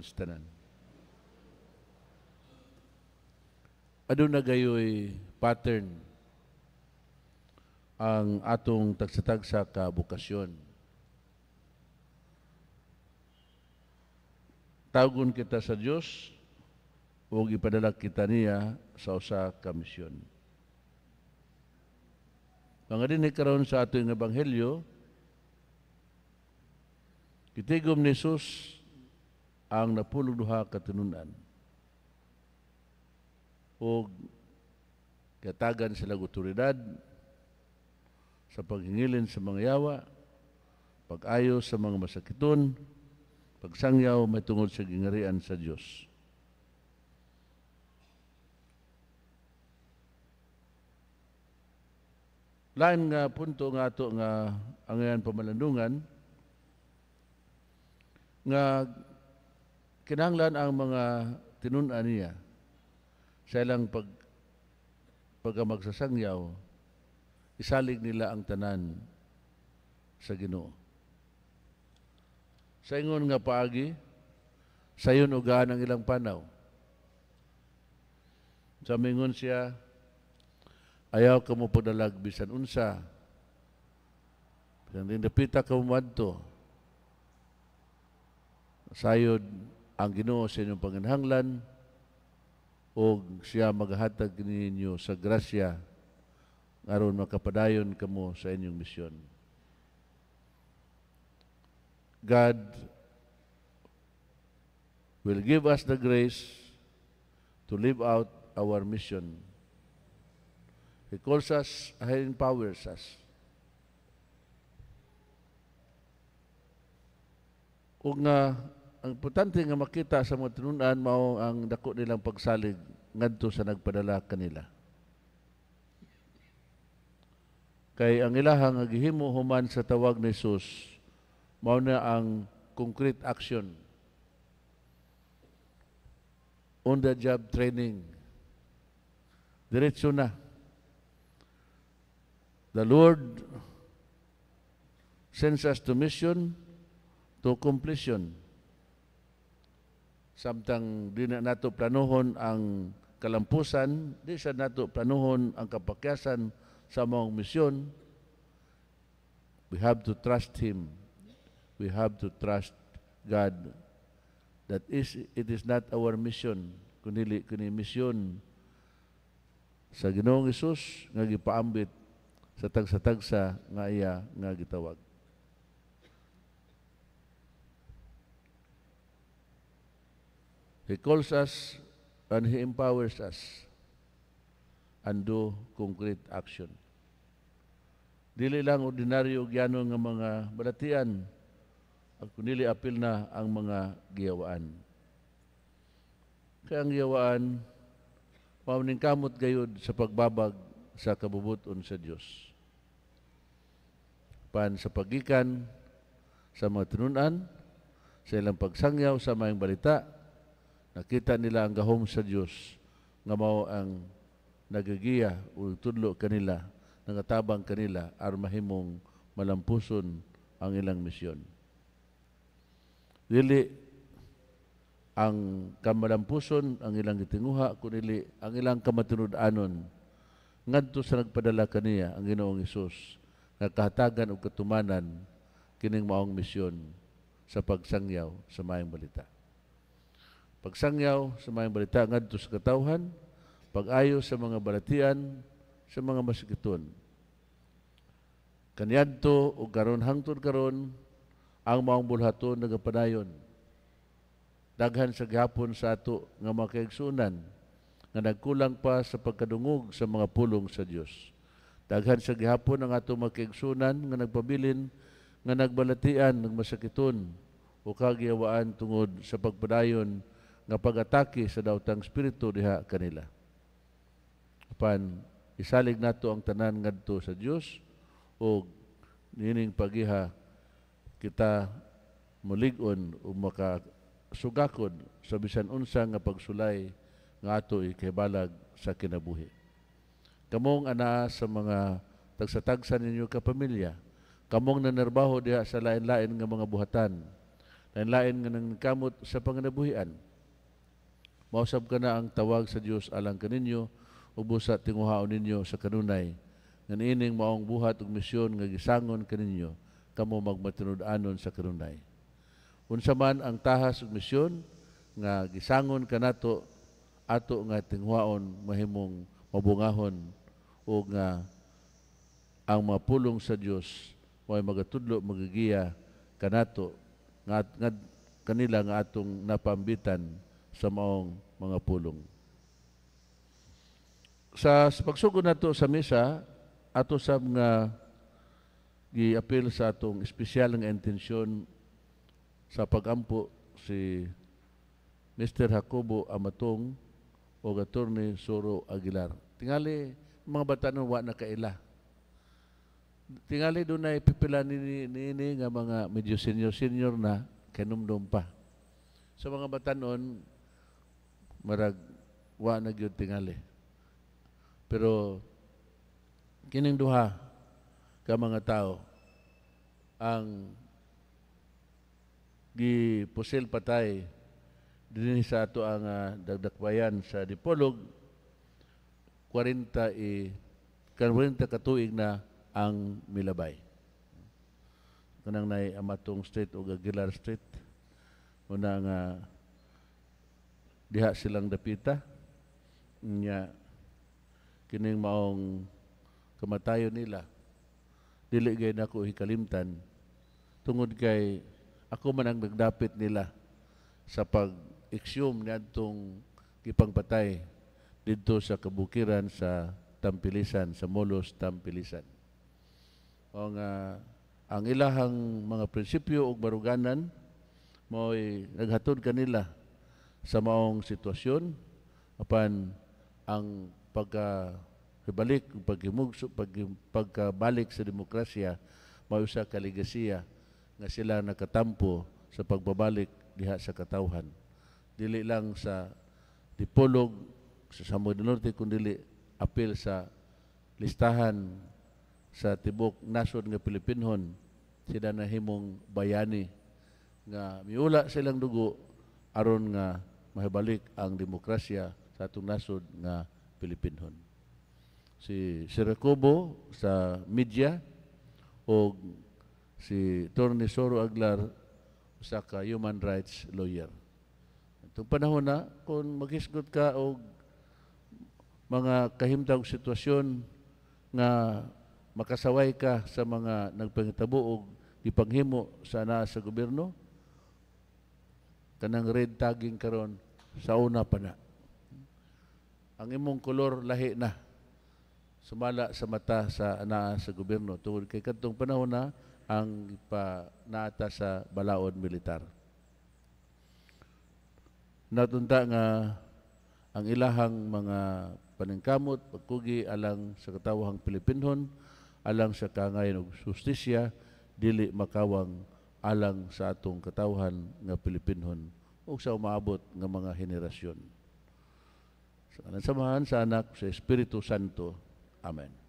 Christians tanan. Aduna gayoy pattern ang atong tagsatagsa ka bukasyon. Tawgon kita sa Dios ug ipadala kita niya sa usa ka misyon. Mga dinhi karon sa atong ebanghelyo, kitigom ni Jesus ang napulog duha ka tinunan. O katagan sila otoridad sa paghingilin sa mga yawa, pag-ayo sa mga masakiton, pagsangyaw may tungod sa gingarian sa Dios. Lain nga punto nga ato nga angayan pamalandungan nga kinahanglan ang mga tinunan niya sa ilang pagkamagsasangyaw, isalig nila ang tanan sa Ginoo. Sa ingon nga paagi, sayon ugaan ang ilang panaw. Sa mingon siya, ayaw ka mo padalag bisan unsa. Bisan din dapita ka mumadto. Sayod ang Ginoo sa inyong panginahanglan o siya maghatag ninyo sa grasya aron makapadayon kamo sa inyong misyon. God will give us the grace to live out our mission. He calls us, He empowers us. Ug nga ang importante nga makita sa mga tinunan mao ang dako nilang pagsalig ngadto sa nagpadala kanila. Kay ang ilahang nga gihimo human sa tawag ni Jesus mao na ang concrete action, on the job training. Diretso na. The Lord sends us to mission, to completion. Samtang di na nato planuhon ang kalampusan, di sa nato planuhon ang kapakyasan sa mga misyon, we have to trust Him. We have to trust God that it is not our mission, kundi misyon sa Ginoong Hesus nga gipaambit sa tagsa-tagsa nga iya nga gitawag. He calls us and He empowers us and do concrete action. Dili lang ordinaryo gyano nga mga balatian, kundi apil na ang mga giyawaan. Kaya ang giyawaan, mauning kamot gayud sa pagbabag sa kabubuton sa Dios. Pan sa pagikan sa mga tinunan, sa ilang pagsangyaw sa mayang balita, nakita nila ang gahom sa Dios nga mao ang nagagiya o tudlo kanila, nangatabang kanila aron mahimong malampuson ang ilang misyon. Dili ang kamalampuson ang ilang gitinguha, kundi ang ilang kamatinud-anon ngadto sa nagpadala kaniya ang Ginoong Hesus nga kahatagan ug katumanan kining maong misyon sa pagsangyaw sa mayang balita. Pagsangyaw sa mayang balita ngadto sa katawhan, pag-ayo sa mga balatian, sa mga masikiton. Kaniadto ug karon hangtod karon ang maong bulhaton nagapadayon. Daghan sa gihapon sa ato nga mga kaigsunan nga nagkulang pa sa pagkadungog sa mga pulong sa Dios. Daghan sa gihapon ang ato mga kaigsunan nga nagpabilin nga nagbalatian ng masakiton o kagiyawaan tungod sa pagpadayon nga pag-atake sa daotang espiritu diha kanila. Apan isalig nato ang tanan ngadto sa Dios o nining pagiha kita mulig-on o makasugakod sa bisan unsa nga pagsulay nga ato ikahibalag sa kinabuhi. Kamong ana sa mga tagsatagsa ninyo kapamilya, kamong nanerbaho diha sa lain-lain nga mga buhatan, lain nga nang kamot sa panganabuhian. Mausab ka na ang tawag sa Dios alang kaninyo ug busa tinguhaon ninyo sa kanunay nga niining maong buhat ug misyon nga gisangon kaninyo kamo magmatinud-anon sa kanunay. Unsa man ang tahas ug misyon nga gisangon kanato ato nga tinguhaon mahimong mabungahon o nga ang mapulong sa Dios mo'y magatudlo magigiya kanato nga kanila nga atong napambitan sa maong mga pulong. Sa pagsugod nato sa misa, ato sab nga gi-appeal sa atong espesyal nga intensyon sa pagampo si Mr. Jacobo Amatong o Attorney Soro Aguilar. Tingali mga batanon wa na kaila. Tingali doon na ipipila ni nga mga medyo senior na kanumdum pa. Sa mga batanon, marag wa na gyud tingali. Pero kining duha ka mga tao ang gipusil patay dinhi sa ato ang dagdakbayan sa Dipolog 40 ka tuig na ang milabay. Kanang nay Amatong Street o Aguilar Street. Una nga diha silang dapita. Nya kining maong kamatayon nila. Dili gay nako hikalimtan tungod kay ako man ang nagdapit nila sa pag-exhume niadtong gipangpatay didto sa kabukiran sa Tampilisan, sa Molos Tampilisan. O nga ang ilahang mga prinsipyo ug baruganan mo'y naghatod kanila sa maong sitwasyon apan ang pagkabalik sa demokrasya may usa ka legasiya nga sila nakatampo sa pagbabalik diha sa katawhan. Dili lang sa Dipolog, sa Samud del Norte, kundi apil sa listahan sa tibok nasod nga Pilipinhon, sila nahimong bayani nga miula silang dugo aron nga mahibalik ang demokrasya sa atong nasod nga Pilipinhon. Si Jacobo sa media o si Attorney Soro Aguilar usa ka human rights lawyer. Itong panahon na kung maghisgot ka og mga kahimtang sitwasyon nga makasaway ka sa mga nagpangitabo og ipanghimo sa naa sa gobyerno, kanang red tagging karon sa una pa na. Ang imong kolor lahi na sumala sa mata sa naa sa gobyerno tungod kay kadtong panahon na ang naata sa balaod militar. Natunta nga ang ilahang mga paningkamot pagkugi alang sa katawhang Pilipinhon, alang sa kaangayon og justisya, dili makawang alang sa atong katawhan nga Pilipinhon ug sa umaabot nga mga henerasyon. Sa kanan samahan sa anak sa Espiritu Santo. Amen.